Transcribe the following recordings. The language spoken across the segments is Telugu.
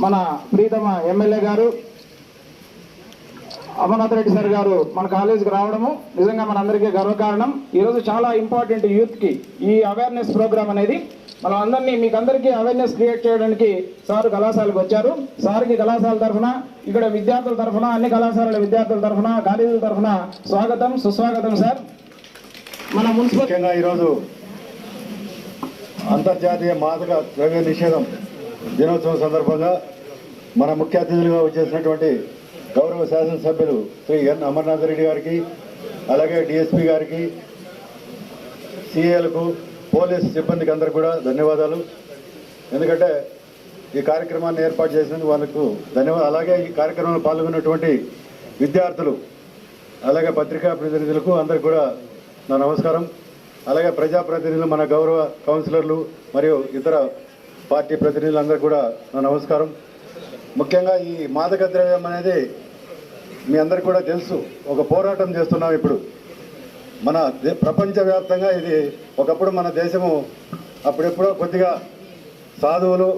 మన ప్రీతమ ఎమ్మెల్యే గారు అమర్నాథ్ రెడ్డి సార్ గారు మన కాలేజీకి రావడము నిజంగా మనందరికీ గర్వకారణం. ఈరోజు చాలా ఇంపార్టెంట్ యూత్కి ఈ అవేర్నెస్ ప్రోగ్రామ్ అనేది మనం అందరినీ మీకు అందరికీ అవేర్నెస్ క్రియేట్ చేయడానికి సార్ కళాశాలకు వచ్చారు. సార్కి కళాశాల తరఫున ఇక్కడ విద్యార్థుల తరఫున అన్ని కళాశాలల విద్యార్థుల తరఫున కాలేజీల తరఫున స్వాగతం సుస్వాగతం సార్. మన ముఖ్యంగా ఈరోజు అంతర్జాతీయ మాదక ద్రవ్య నిషేధం దినోత్సవం సందర్భంగా మన ముఖ్య అతిథులుగా వచ్చేసినటువంటి గౌరవ శాసనసభ్యులు శ్రీ ఎన్ అమర్నాథ్ రెడ్డి గారికి, అలాగే డిఎస్పీ గారికి, సిఏలకు, పోలీసు సిబ్బందికి అందరికీ కూడా ధన్యవాదాలు. ఎందుకంటే ఈ కార్యక్రమాన్ని ఏర్పాటు చేసినందుకు వాళ్ళకు ధన్యవాదాలు. అలాగే ఈ కార్యక్రమంలో పాల్గొన్నటువంటి విద్యార్థులు, అలాగే పత్రికా ప్రతినిధులకు అందరికీ కూడా నా నమస్కారం. అలాగే ప్రజాప్రతినిధులు, మన గౌరవ కౌన్సిలర్లు మరియు ఇతర పార్టీ ప్రతినిధులందరూ కూడా నా నమస్కారం. ముఖ్యంగా ఈ మాదక ద్రవ్యం అనేది మీ అందరికీ కూడా తెలుసు, ఒక పోరాటం చేస్తున్నాం ఇప్పుడు. మన ప్రపంచవ్యాప్తంగా ఇది ఒకప్పుడు మన దేశము అప్పుడెప్పుడో కొద్దిగా సాధువులు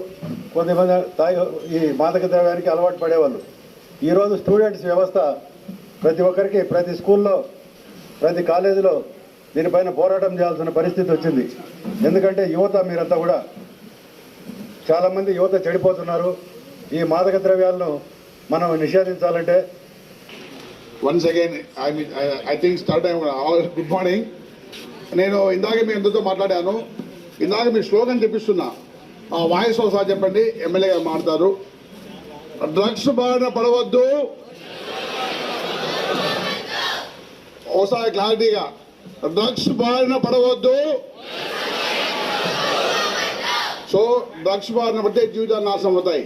కొద్దిమంది ఈ మాదక ద్రవ్యానికి అలవాటు పడేవాళ్ళు. ఈరోజు స్టూడెంట్స్ వ్యవస్థ ప్రతి ఒక్కరికి, ప్రతి స్కూల్లో, ప్రతి కాలేజీలో దీనిపైన పోరాటం చేయాల్సిన పరిస్థితి వచ్చింది. ఎందుకంటే యువత మీరంతా కూడా చాలామంది యువత చెడిపోతున్నారు. ఈ మాదక ద్రవ్యాలను మనం నిషేధించాలంటే once again I think start good morning. నేను ఇందాక మీ అందరితో మాట్లాడాను. ఇందాక మీ స్లోగన్ చెప్పిస్తున్నా, ఆ వాయిస్ ఒకసారి చెప్పండి. ఎమ్మెల్యే గారు మాట్లాడతారు. డ్రగ్స్ బారిన పడవద్దు. ఒకసారి క్లారిటీగా, డ్రగ్స్ బారిన పడవద్దు. సో డ్రగ్స్ బారిన పడితే జీవితాలు నాశనం అవుతాయి.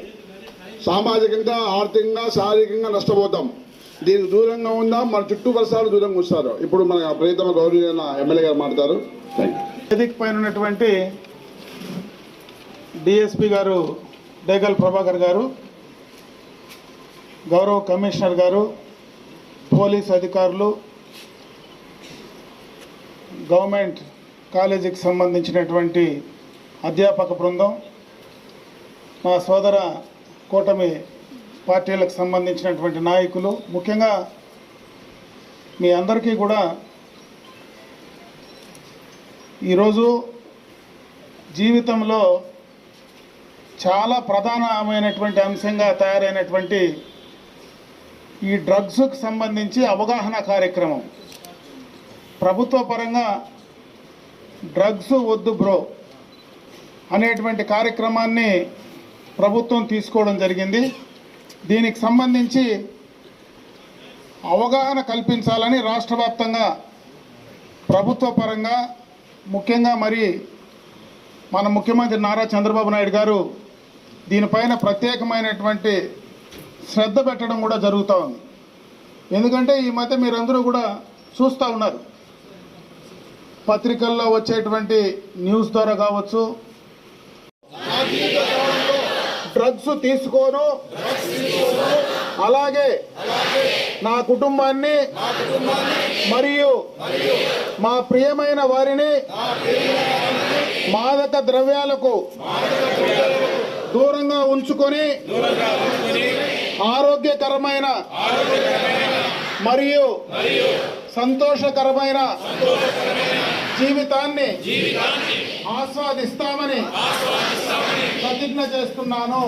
సామాజికంగా, ఆర్థికంగా, శారీరకంగా నష్టపోతాం. దీనికి దూరంగా ఉందాం. మన చుట్టూ పరిసరాలు దూరంగా ఉంచుతారు. ఇప్పుడు మన ప్రియతమ గౌరవనీయ ఎమ్మెల్యే గారు మాట్లాడతారు. వేదిక పైన ఉన్నటువంటి డిఎస్పీ గారు డేగల్ ప్రభాకర్ గారు, గౌరవ కమిషనర్ గారు, పోలీస్ అధికారులు, గవర్నమెంట్ కాలేజీకి సంబంధించినటువంటి అధ్యాపక బృందం, మా సోదర కూటమి పార్టీలకు సంబంధించినటువంటి నాయకులు, ముఖ్యంగా మీ అందరికీ కూడా ఈరోజు జీవితంలో చాలా ప్రధానమైనటువంటి అంశంగా తయారైనటువంటి ఈ డ్రగ్స్కు సంబంధించి అవగాహన కార్యక్రమం. ప్రభుత్వ పరంగా డ్రగ్స్ వద్దు బ్రో అనేటువంటి కార్యక్రమాన్ని ప్రభుత్వం తీసుకోవడం జరిగింది. దీనికి సంబంధించి అవగాహన కల్పించాలని రాష్ట్ర వ్యాప్తంగా ప్రభుత్వ పరంగా, ముఖ్యంగా మరి మన ముఖ్యమంత్రి నారా చంద్రబాబు నాయుడు గారు దీనిపైన ప్రత్యేకమైనటువంటి శ్రద్ధ పెట్టడం కూడా జరుగుతూ ఉంది. ఎందుకంటే ఈ మధ్య మీరందరూ కూడా చూస్తూ ఉన్నారు, పత్రికల్లో వచ్చేటువంటి న్యూస్ ద్వారా కావచ్చు, డ్రగ్స్ తీసుకోను, అలాగే నా కుటుంబాన్ని మరియు మా ప్రియమైన వారిని మాదక ద్రవ్యాలకు దూరంగా ఉంచుకొని ఆరోగ్యకరమైన మరియు సంతోషకరమైన జీవితాన్ని ఆస్వాదిస్తామని ప్రతిజ్ఞ చేస్తున్నాను.